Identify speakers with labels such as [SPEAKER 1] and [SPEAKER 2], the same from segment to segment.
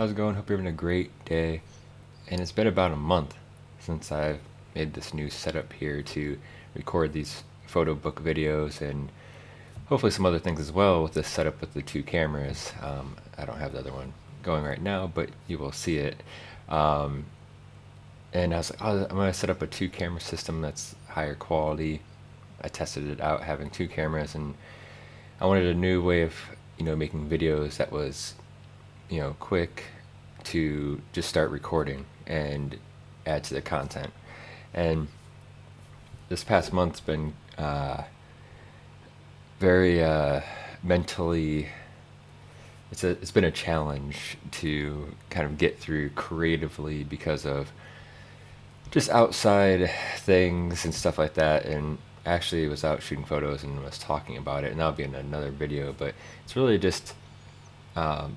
[SPEAKER 1] How's it going? Hope you're having a great day. And it's been about a month since I've made this new setup here to record these photo book videos and hopefully some other things as well with this setup with the two cameras. I don't have the other one going right now, but you will see it. Um, and I was like, oh, I'm going to set up a two camera system that's higher quality. I tested it out having two cameras, and I wanted a new way of, making videos that was, quick to just start recording and add to the content. And this past month's been very mentally. It's been a challenge to kind of get through creatively because of just outside things and stuff like that. And actually was out shooting photos and was talking about it, and that'll be in another video. But it's really just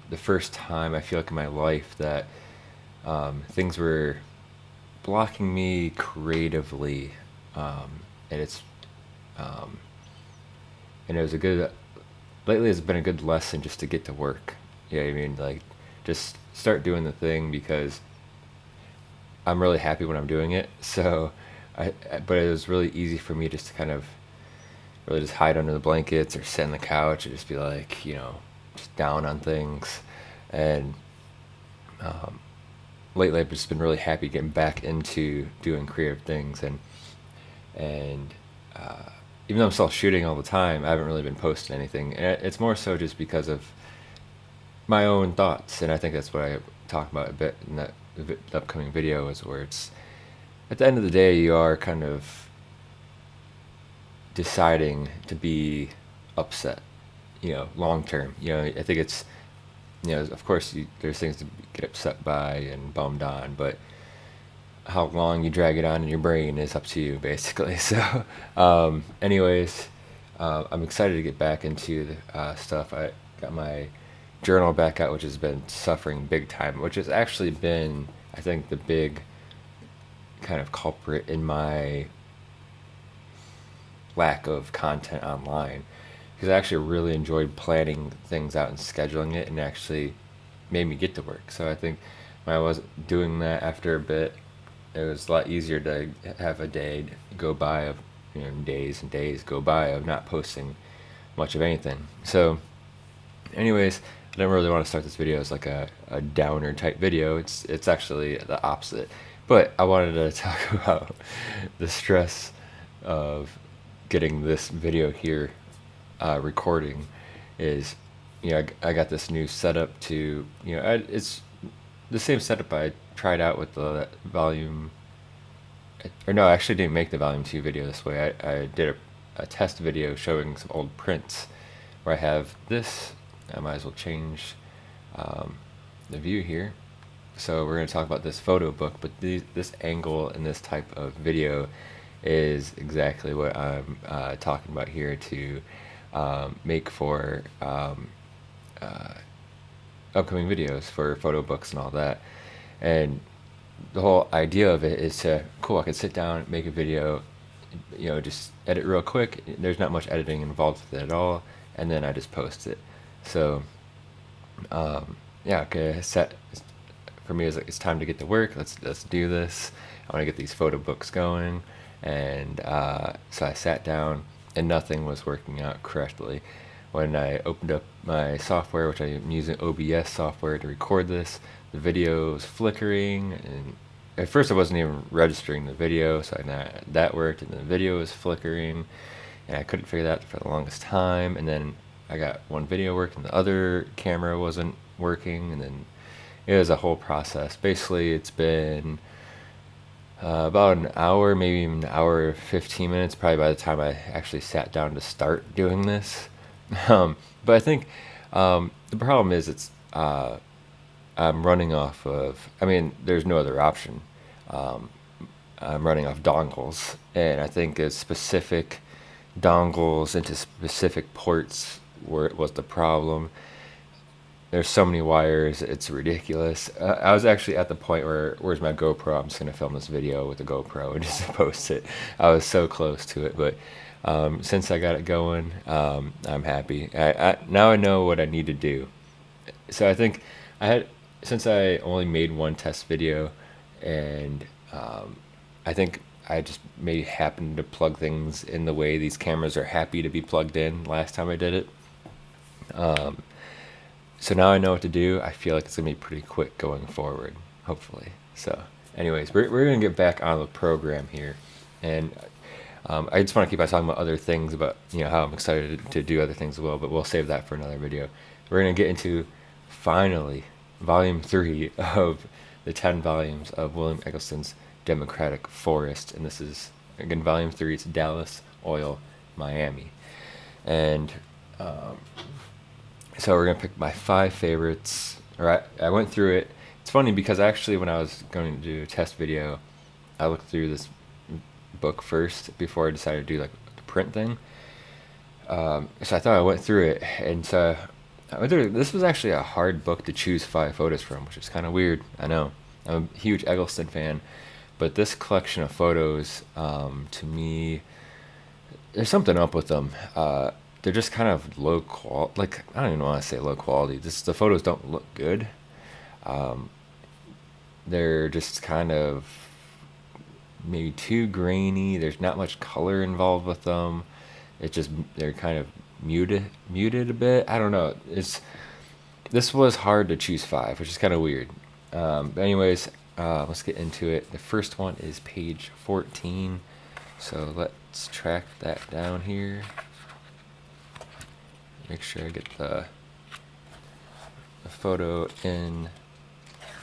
[SPEAKER 1] the first time I feel like in my life that things were blocking me creatively, and it's um, and it was a good. Lately, it's been a good lesson just to get to work. Yeah, I mean, like, just start doing the thing because I'm really happy when I'm doing it. So, but it was really easy for me just to kind of really just hide under the blankets or sit on the couch and just be like, just down on things. And um, lately, I've just been really happy getting back into doing creative things. And even though I'm still shooting all the time, I haven't really been posting anything. And it's more so just because of my own thoughts, and I think that's what I talk about a bit in that the upcoming video, is where it's at the end of the day you are kind of deciding to be upset, long term. I think it's, of course there's things to get upset by and bummed on, but how long you drag it on in your brain is up to you, basically. So, anyways, I'm excited to get back into the stuff. I got my journal back out, which has been suffering big time, which has actually been, I think, the big kind of culprit in my lack of content online, because I actually really enjoyed planning things out and scheduling it, and actually made me get to work. So I think when I was doing that, after a bit, it was a lot easier to have a day go by of, days and days go by of not posting much of anything. So anyways, I don't really want to start this video as like a downer type video. It's actually the opposite. But I wanted to talk about the stress of getting this video here recording. Is, I got this new setup to, it's the same setup I tried out with the volume, or no, I actually didn't make the volume 2 video this way. I did a test video showing some old prints where I have this. I might as well change the view here. So we're going to talk about this photo book, but this angle in this type of video is exactly what I'm talking about here to make for upcoming videos for photo books and all that. And the whole idea of it is to, cool, I can sit down, make a video, just edit real quick. There's not much editing involved with it at all, and then I just post it. So, yeah, okay, set for me is like, it's time to get to work. Let's do this. I want to get these photo books going, and so I sat down, and nothing was working out correctly. When I opened up my software, which I'm using OBS software to record this, the video was flickering, and at first I wasn't even registering the video, so that worked, and the video was flickering, and I couldn't figure that out for the longest time. And then I got one video working, the other camera wasn't working, and then it was a whole process. Basically, it's been about an hour, maybe even an hour 15 minutes, probably by the time I actually sat down to start doing this. But I think the problem is I'm running off of, there's no other option. I'm running off dongles, and I think it's specific dongles into specific ports where it was the problem. There's so many wires, it's ridiculous. I was actually at the point where, where's my GoPro? I'm just going to film this video with the GoPro and just post it. I was so close to it, but since I got it going, I'm happy. Now I know what I need to do. So I think I since I only made one test video, and I think I just maybe happened to plug things in the way these cameras are happy to be plugged in last time I did it. So now I know what to do. I feel like it's gonna be pretty quick going forward, hopefully. So, anyways, we're gonna get back on the program here, and I just want to keep on talking about other things, about how I'm excited to do other things as well. But we'll save that for another video. We're gonna get into finally volume 3 of the 10 volumes of William Eggleston's Democratic Forest, and this is again volume 3. It's Dallas, Oil, Miami, and so we're gonna pick my 5 favorites. I went through it. It's funny because actually when I was going to do a test video, I looked through this book first before I decided to do like the print thing. So I thought I went through it, and so I went through. This was actually a hard book to choose 5 photos from, which is kind of weird. I know. I'm a huge Eggleston fan, but this collection of photos, to me, there's something up with them. They're just kind of low quality. Like, I don't even want to say low quality. The photos don't look good. They're just kind of maybe too grainy. There's not much color involved with them. They're kind of muted a bit. I don't know. This was hard to choose 5, which is kind of weird. But anyways, let's get into it. The first one is page 14. So let's track that down here. Make sure I get the photo in.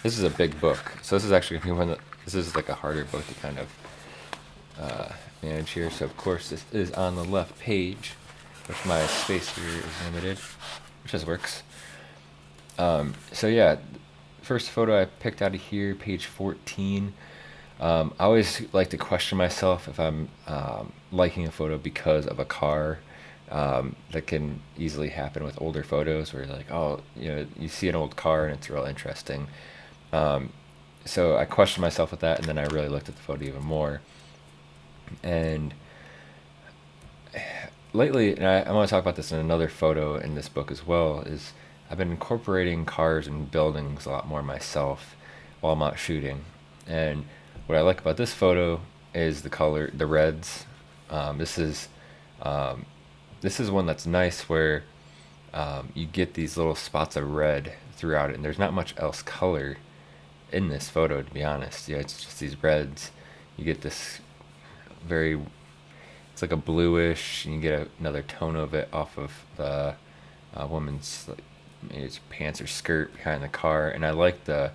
[SPEAKER 1] This is a big book, so this is actually gonna be one that this is like a harder book to kind of manage here. So of course this is on the left page, which my space here is limited, which just works. So yeah, first photo I picked out of here, page 14. I always like to question myself if I'm liking a photo because of a car. That can easily happen with older photos where you're like, oh, you see an old car and it's real interesting. So I questioned myself with that, and then I really looked at the photo even more. And lately, and I want to talk about this in another photo in this book as well, is I've been incorporating cars and buildings a lot more myself while I'm out shooting. And what I like about this photo is the color, the reds. This is one that's nice where you get these little spots of red throughout it, and there's not much else color in this photo, to be honest. Yeah, it's just these reds. You get this it's like a bluish, and you get another tone of it off of the woman's, like, maybe it's pants or skirt behind the car, and I like the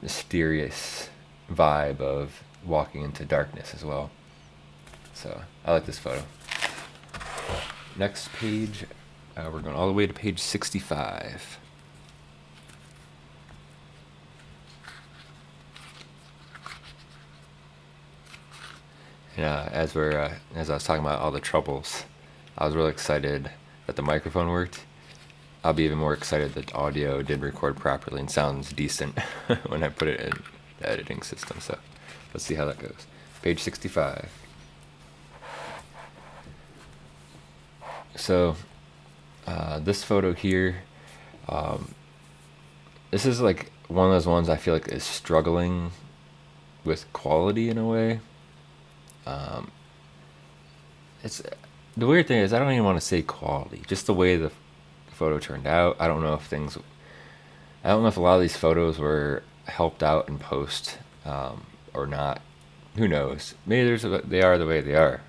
[SPEAKER 1] mysterious vibe of walking into darkness as well. So I like this photo. Next page, we're going all the way to page 65. And as I was talking about all the troubles, I was really excited that the microphone worked. I'll be even more excited that the audio did record properly and sounds decent when I put it in the editing system. So let's see how that goes. Page 65. So this photo here, this is like one of those ones I feel like is struggling with quality in a way. It's the weird thing is I don't even want to say quality, just the way the photo turned out. I don't know if a lot of these photos were helped out in post or not. Who knows? Maybe they are the way they are,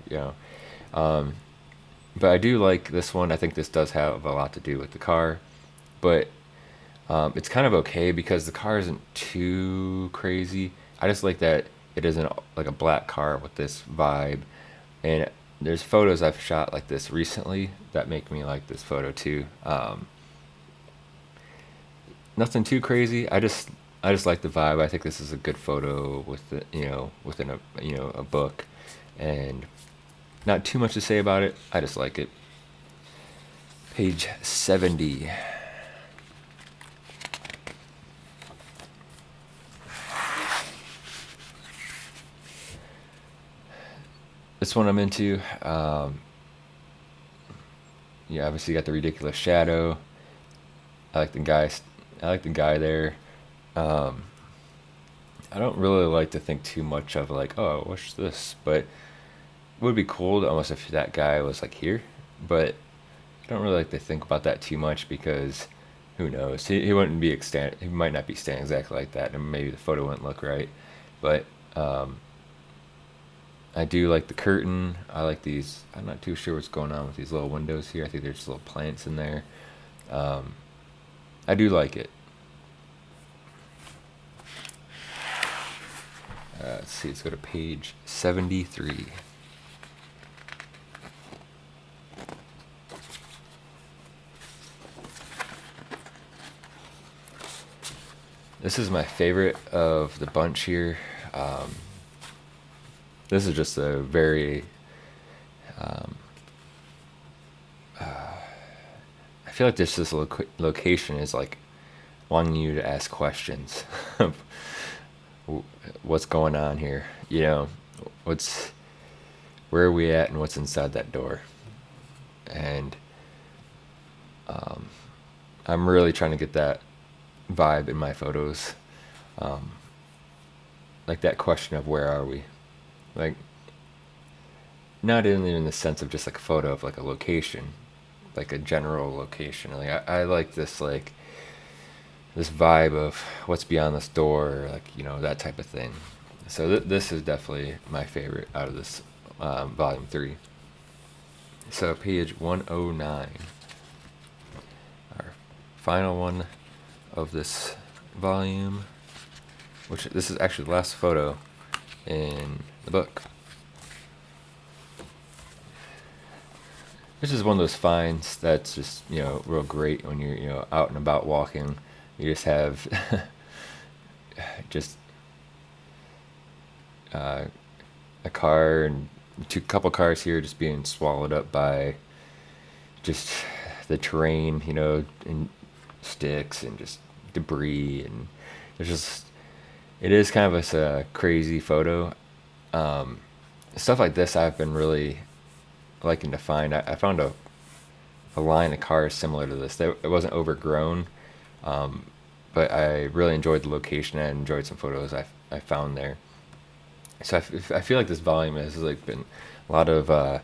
[SPEAKER 1] But I do like this one. I think this does have a lot to do with the car, but it's kind of okay because the car isn't too crazy. I just like that it isn't like a black car with this vibe. And there's photos I've shot like this recently that make me like this photo too. Nothing too crazy. I just like the vibe. I think this is a good photo with within a book, and not too much to say about it. I just like it. Page 70. This one I'm into. Obviously you got the ridiculous shadow. I like the guy. I like the guy there. Um, I don't really like to think too much of like, oh, what's this? But it would be cool to almost if that guy was like here. But I don't really like to think about that too much because who knows? He wouldn't be extant. He might not be standing exactly like that, and maybe the photo wouldn't look right. But I do like the curtain. I like these. I'm not too sure what's going on with these little windows here. I think there's little plants in there. Um, I do like it. Let's see. Let's go to page 73. This is my favorite of the bunch here. Um, this is just a very. Um, I feel like this location is like wanting you to ask questions of what's going on here. You know, what's where are we at and what's inside that door. And I'm really trying to get that vibe in my photos. Um, like that question of where are we? Like not in the sense of just like a photo of like a location, like a general location. Like I like this like this vibe of what's beyond this door, like you know that type of thing. So this is definitely my favorite out of this volume 3. So page 109, our final one of this volume, which this is actually the last photo in the book. This is one of those finds that's just, you know, real great when you're, you know, out and about walking. You just have just a car and couple cars here just being swallowed up by just the terrain, you know, and sticks and just debris, and there's just it is kind of a crazy photo. Um, Stuff like this I've been really liking to find. I found a line of cars similar to this. It wasn't overgrown, um, but I really enjoyed the location. I enjoyed some photos I found there. So I feel like this volume has like been a lot of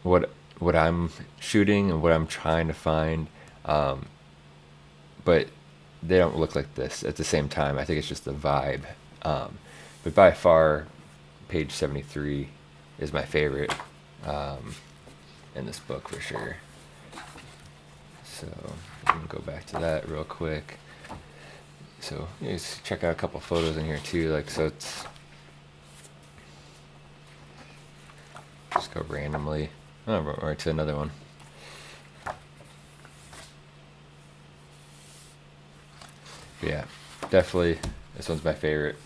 [SPEAKER 1] what I'm shooting and what I'm trying to find, um, but they don't look like this at the same time. I think it's just the vibe. But by far, page 73 is my favorite in this book for sure. So I'm gonna go back to that real quick. So you just check out a couple photos in here too. Like so, it's just go randomly. Oh, right to another one. But yeah, definitely this one's my favorite.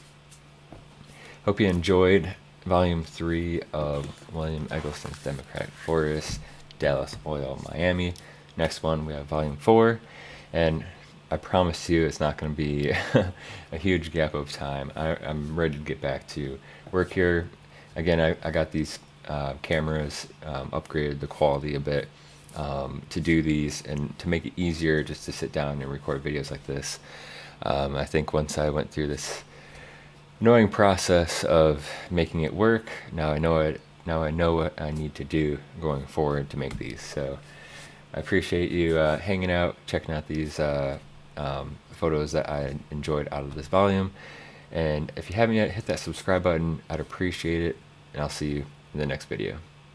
[SPEAKER 1] Hope you enjoyed Volume 3 of William Eggleston's Democratic Forest, Dallas Oil, Miami. Next one, we have Volume 4, and I promise you it's not going to be a huge gap of time. I'm ready to get back to work here. Again, I got these cameras, upgraded the quality a bit to do these and to make it easier just to sit down and record videos like this. I think once I went through this annoying process of making it work, now I know what I need to do going forward to make these. So I appreciate you hanging out, checking out these photos that I enjoyed out of this volume. And if you haven't yet, hit that subscribe button. I'd appreciate it. And I'll see you in the next video.